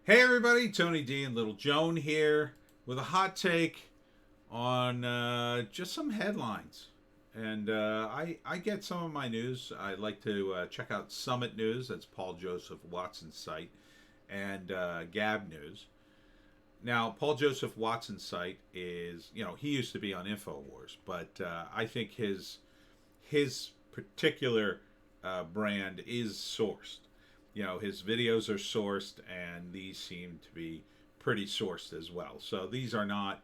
Hey everybody, Tony D and Little Joan here with a hot take on just some headlines. And I get some of my news. I like to check out Summit News, that's Paul Joseph Watson's site, and Gab News. Now, Paul Joseph Watson's site is, he used to be on InfoWars, but I think his particular brand is sourced. His videos are sourced, and these seem to be pretty sourced as well. So these are not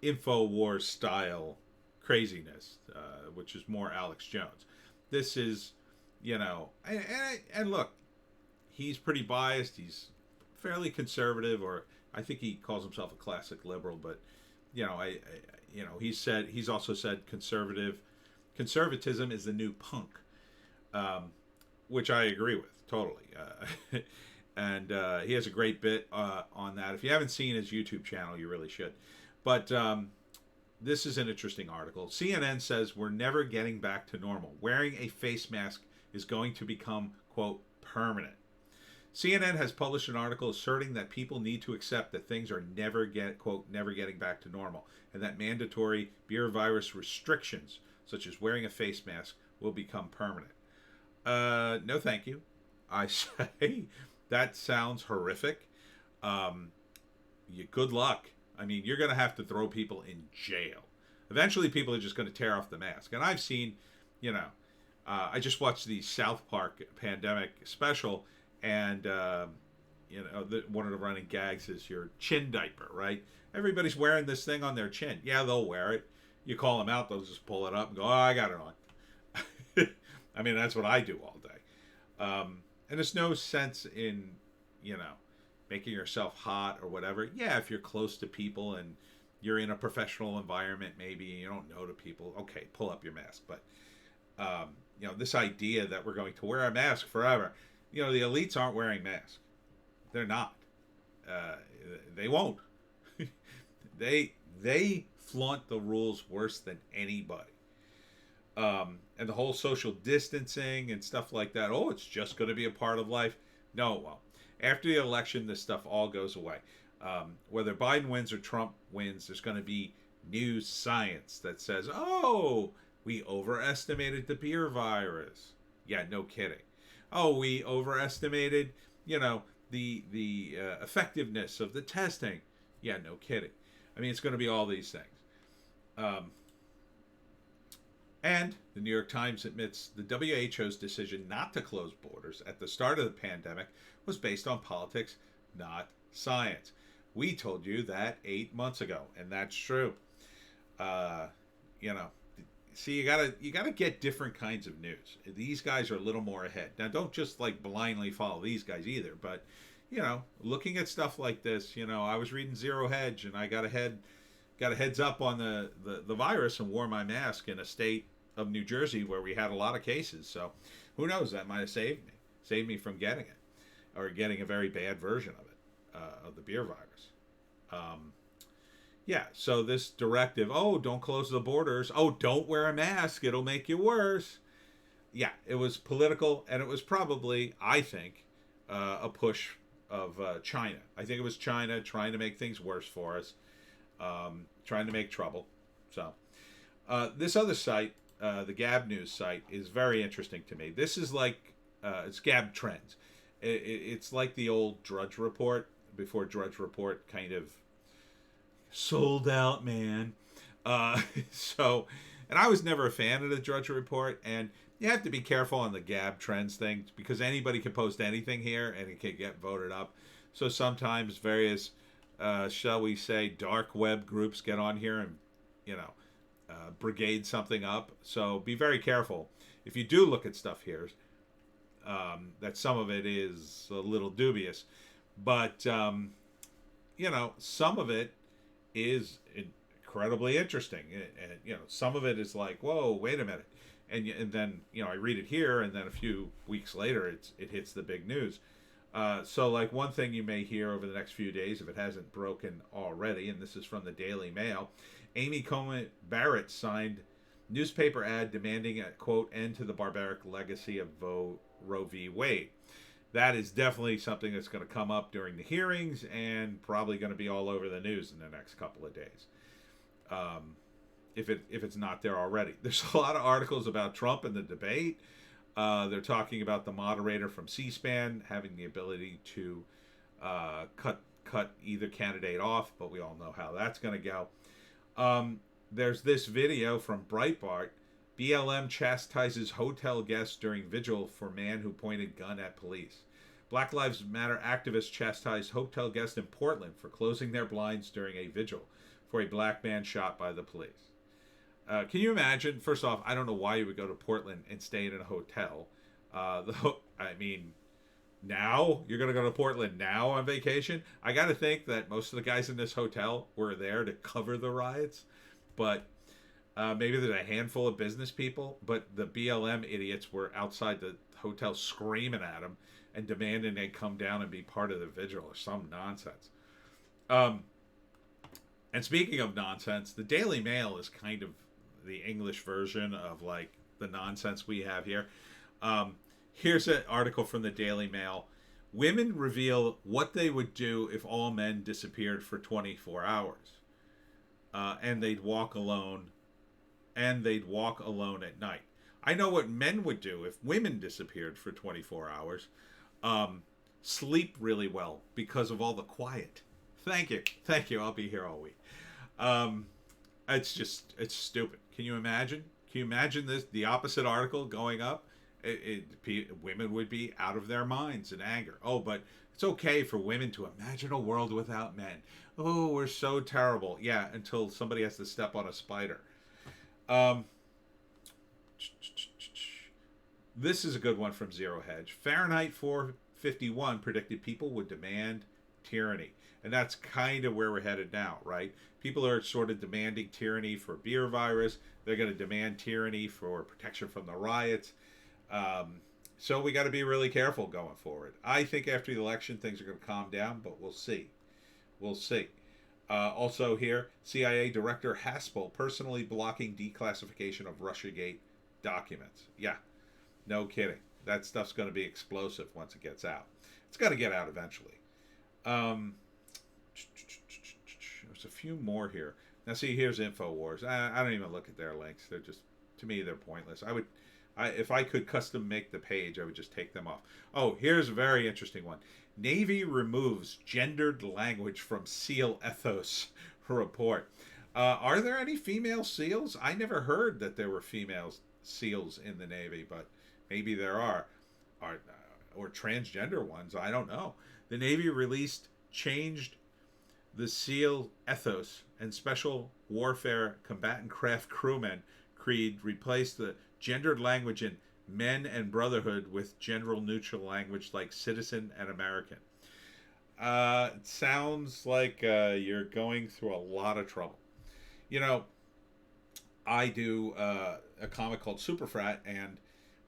InfoWars style craziness, which is more Alex Jones. This is, and look, he's pretty biased. He's fairly conservative, or I think he calls himself a classic liberal. But he's also said conservatism is the new punk, which I agree with totally. And he has a great bit on that. If you haven't seen his YouTube channel, you really should. But this is an interesting article. CNN says we're never getting back to normal. Wearing a face mask is going to become, quote, permanent. CNN has published an article asserting that people need to accept that things are never getting back to normal, and that mandatory beer virus restrictions, such as wearing a face mask, will become permanent. No, thank you. I say that sounds horrific. Good luck. I mean, you're going to have to throw people in jail. Eventually, people are just going to tear off the mask. And I've seen, I just watched the South Park pandemic special, and one of the running gags is your chin diaper, right? Everybody's wearing this thing on their chin. Yeah, they'll wear it. You call them out, they'll just pull it up and go, "Oh, I got it on." I mean, that's what I do all day. And there's no sense in, making yourself hot or whatever. Yeah, if you're close to people and you're in a professional environment, maybe, and you don't know the people, okay, pull up your mask. But, this idea that we're going to wear a mask forever, the elites aren't wearing masks. They're not. They won't. They flaunt the rules worse than anybody. And the whole social distancing and stuff like that. Oh, it's just going to be a part of life. No, it won't. After the election, this stuff all goes away. Whether Biden wins or Trump wins, there's going to be new science that says, oh, we overestimated the beer virus. Yeah, no kidding. Oh, we overestimated, the effectiveness of the testing. Yeah, no kidding. I mean, it's going to be all these things. And the New York Times admits the WHO's decision not to close borders at the start of the pandemic was based on politics, not science. We told you that 8 months ago, and that's true. See, you gotta get different kinds of news. These guys are a little more ahead. Now, don't just blindly follow these guys either, but looking at stuff like this, I was reading Zero Hedge, and I got a heads up on the virus and wore my mask in a state of New Jersey where we had a lot of cases. So who knows, that might have saved me from getting it, or getting a very bad version of it, of the beer virus. So this directive, oh, don't close the borders, oh, don't wear a mask, it'll make you worse. Yeah, it was political, and it was probably, I think, a push of China. I think it was China trying to make things worse for us, trying to make trouble. So this other site, the Gab News site, is very interesting to me. This is it's Gab Trends. It's like the old Drudge Report, before Drudge Report kind of sold out, man. And I was never a fan of the Drudge Report, and you have to be careful on the Gab Trends thing, because anybody can post anything here and it can get voted up. So sometimes various, shall we say, dark web groups get on here and, brigade something up. So be very careful. If you do look at stuff here, that some of it is a little dubious. But, some of it is incredibly interesting. And, some of it is like, whoa, wait a minute. And then, I read it here, and then a few weeks later, it hits the big news. So one thing you may hear over the next few days, if it hasn't broken already, and this is from the Daily Mail, Amy Coney Barrett signed newspaper ad demanding a, quote, end to the barbaric legacy of Roe v. Wade. that is definitely something that's going to come up during the hearings and probably going to be all over the news in the next couple of days. If it's not there already. There's a lot of articles about Trump and the debate. They're talking about the moderator from C-SPAN having the ability to cut either candidate off, but we all know how that's going to go. There's this video from Breitbart. BLM chastises hotel guests during vigil for man who pointed gun at police. Black Lives Matter activists chastised hotel guests in Portland for closing their blinds during a vigil for a black man shot by the police. Can you imagine? First off, I don't know why you would go to Portland and stay in a hotel. Now you're going to go to Portland now on vacation. I got to think that most of the guys in this hotel were there to cover the riots, but maybe there's a handful of business people. But the BLM idiots were outside the hotel screaming at them and demanding they come down and be part of the vigil or some nonsense. And speaking of nonsense, the Daily Mail is kind of the English version of like the nonsense we have here. Here's an article from the Daily Mail. Women reveal what they would do if all men disappeared for 24 hours. And they'd walk alone. And they'd walk alone at night. I know what men would do if women disappeared for 24 hours. Sleep really well because of all the quiet. Thank you. I'll be here all week. It's stupid. Can you imagine? Can you imagine this? The opposite article going up. Women would be out of their minds in anger. Oh, but it's okay for women to imagine a world without men. Oh, we're so terrible. Yeah, until somebody has to step on a spider. This is a good one from Zero Hedge. Fahrenheit 451 predicted people would demand tyranny. And that's kind of where we're headed now, right? People are sort of demanding tyranny for beer virus. They're going to demand tyranny for protection from the riots. So we got to be really careful going forward. I think after the election, things are going to calm down, but we'll see. Also here, CIA Director Haspel personally blocking declassification of Russiagate documents. Yeah, no kidding. That stuff's going to be explosive once it gets out. It's got to get out eventually. There's a few more here. Now see, here's InfoWars. I don't even look at their links. They're just, to me, they're pointless. If I could custom make the page, I would just take them off. Oh, here's a very interesting one. Navy removes gendered language from SEAL ethos report. Are there any female SEALs? I never heard that there were female SEALs in the Navy, but maybe there are. Or transgender ones. I don't know. The Navy changed the SEAL ethos and special warfare combatant craft crewmen creed, replaced the gendered language in men and brotherhood with gender neutral language like citizen and American. It sounds like you're going through a lot of trouble. You know, I do a comic called Super Frat, and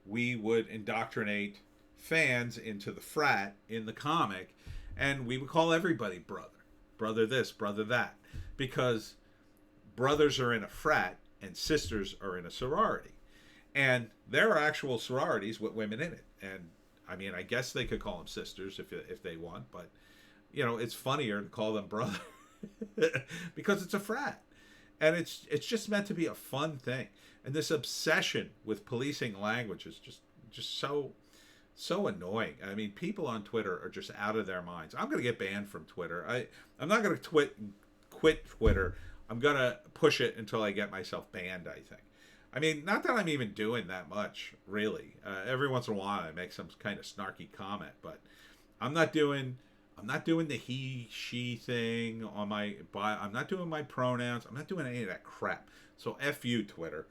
we would indoctrinate fans into the frat in the comic, and we would call everybody brother this, brother that, because brothers are in a frat and sisters are in a sorority, and there are actual sororities with women in it. And I mean, I guess they could call them sisters if they want, but you know, it's funnier to call them brother because it's a frat, and it's just meant to be a fun thing. And this obsession with policing language is just so annoying. I mean, people on Twitter are just out of their minds. I'm going to get banned from Twitter. I'm not going to quit Twitter. I'm going to push it until I get myself banned, I think. I mean, not that I'm even doing that much, really. Every once in a while I make some kind of snarky comment, but I'm not doing the he, she thing on my I'm not doing my pronouns. I'm not doing any of that crap. So F you, Twitter.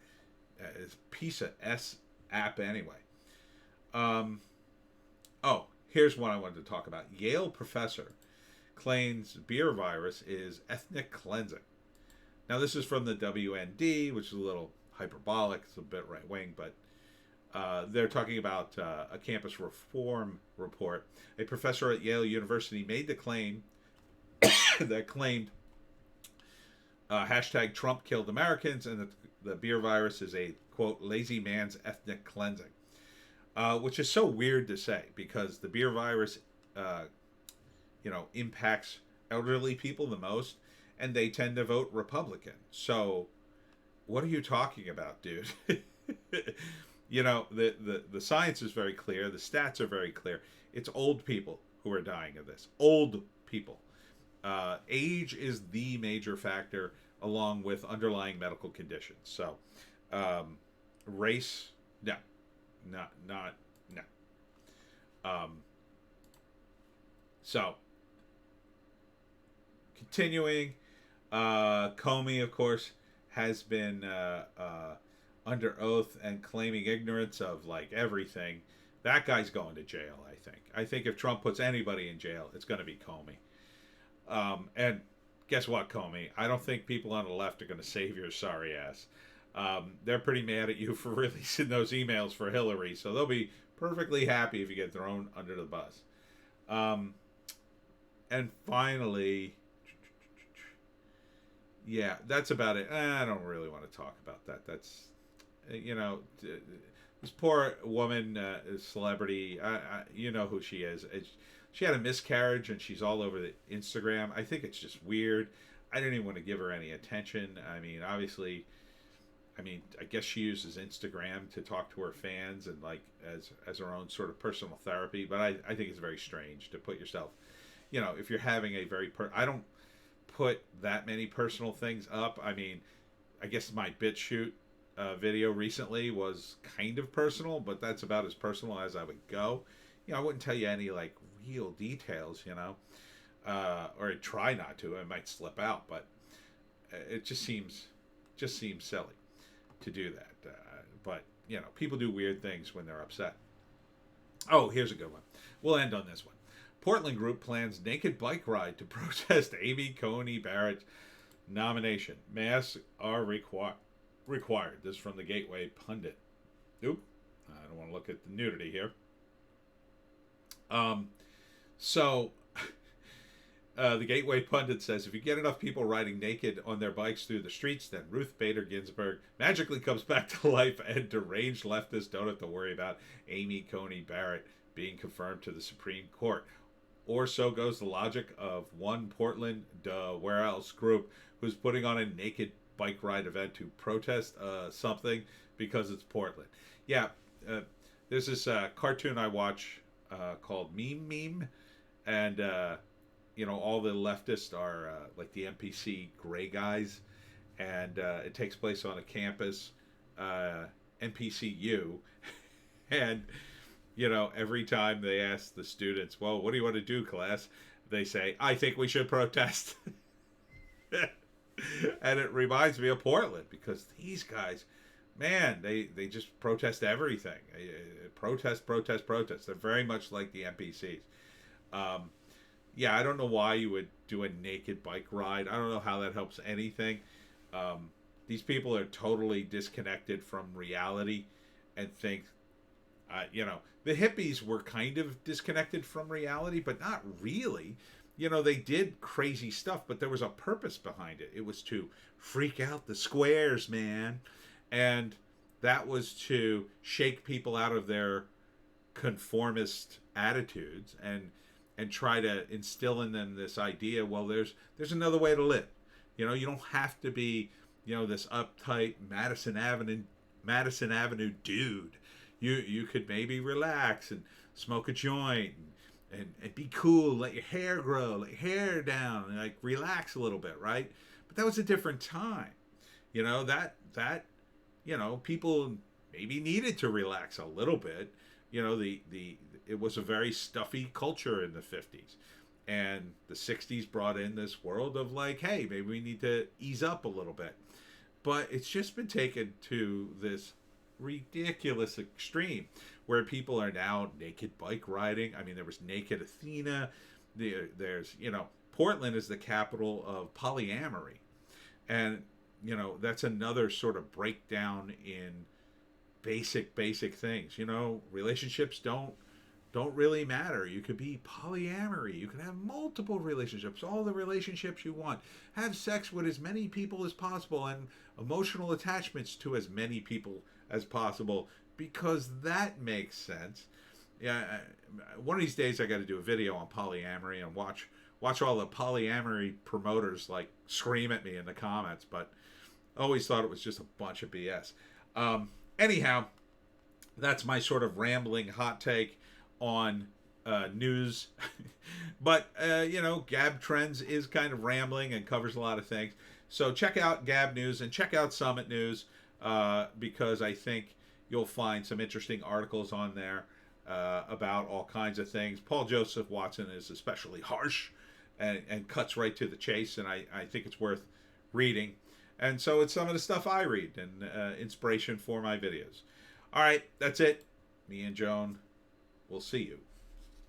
It's a piece of S app anyway. Oh, here's one I wanted to talk about. Yale professor claims beer virus is ethnic cleansing. Now, this is from the WND, which is a little hyperbolic. It's a bit right-wing, but they're talking about a campus reform report. A professor at Yale University made the claim that claimed hashtag Trump killed Americans and that the beer virus is a, quote, lazy man's ethnic cleansing. which is so weird to say because the beer virus, uh, impacts elderly people the most, and they tend to vote Republican. So, what are you talking about, dude? The science is very clear. The stats are very clear. It's old people who are dying of this. Old people. Age is the major factor, along with underlying medical conditions. So, race, no, not no. Um, so, continuing, Comey, of course, has been under oath and claiming ignorance of like everything. That guy's going to jail. I think if Trump puts anybody in jail, it's going to be Comey. And guess what, Comey? I don't think people on the left are going to save your sorry ass. They're pretty mad at you for releasing those emails for Hillary, so they'll be perfectly happy if you get thrown under the bus. And finally, yeah, that's about it. I don't really want to talk about that. That's, this poor woman, celebrity, you know who she is. She had a miscarriage and she's all over the Instagram. I think it's just weird. I didn't even want to give her any attention. I mean, obviously, I guess she uses Instagram to talk to her fans and like as her own sort of personal therapy. But I think it's very strange to put yourself, if you're having a very I don't put that many personal things up. I mean, I guess my BitChute video recently was kind of personal, but that's about as personal as I would go. I wouldn't tell you any like real details, or I'd try not to. I might slip out, but it just seems silly to do that. But people do weird things when they're upset. Oh, here's a good one. We'll end on this one. Portland group plans naked bike ride to protest Amy Coney Barrett's nomination. Masks are required. This is from the Gateway Pundit. Oop, I don't want to look at the nudity here. So the Gateway Pundit says, if you get enough people riding naked on their bikes through the streets, then Ruth Bader Ginsburg magically comes back to life, and deranged leftists don't have to worry about Amy Coney Barrett being confirmed to the Supreme Court. Or so goes the logic of one Portland, where else group who's putting on a naked bike ride event to protest something because it's Portland. Yeah, there's this cartoon I watch called Meme, and all the leftists are like the NPC gray guys, and it takes place on a campus, NPCU, and every time they ask the students, well, what do you want to do, class? They say, I think we should protest. And it reminds me of Portland, because these guys, man, they just protest everything. Protest. They're very much like the NPCs. Yeah, I don't know why you would do a naked bike ride. I don't know how that helps anything. These people are totally disconnected from reality and think, the hippies were kind of disconnected from reality, but not really. They did crazy stuff, but there was a purpose behind it. It was to freak out the squares, man. And that was to shake people out of their conformist attitudes and try to instill in them this idea, well, there's another way to live. You don't have to be, this uptight Madison Avenue dude. You could maybe relax and smoke a joint and be cool, let your hair grow, let your hair down, and like relax a little bit, right? But that was a different time. That people maybe needed to relax a little bit. It was a very stuffy culture in the 50s. And the 60s brought in this world of like, hey, maybe we need to ease up a little bit. But it's just been taken to this ridiculous extreme where people are now naked bike riding. I mean, there was Naked Athena. There's, Portland is the capital of polyamory. And, that's another sort of breakdown in basic things. Relationships don't really matter. You could be polyamory. You can have multiple relationships, all the relationships you want. Have sex with as many people as possible and emotional attachments to as many people as possible. because that makes sense. Yeah, one of these days I got to do a video on polyamory and watch all the polyamory promoters like scream at me in the comments, but I always thought it was just a bunch of BS. Anyhow, that's my sort of rambling hot take on news. But, Gab Trends is kind of rambling and covers a lot of things. So check out Gab News and check out Summit News because I think you'll find some interesting articles on there about all kinds of things. Paul Joseph Watson is especially harsh and cuts right to the chase, and I think it's worth reading. And so it's some of the stuff I read and inspiration for my videos. All right, that's it. Me and Joan, we'll see you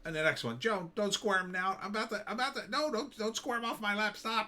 in the next one. Joan, don't squirm now. I'm about to. No, don't squirm off my lap. Stop.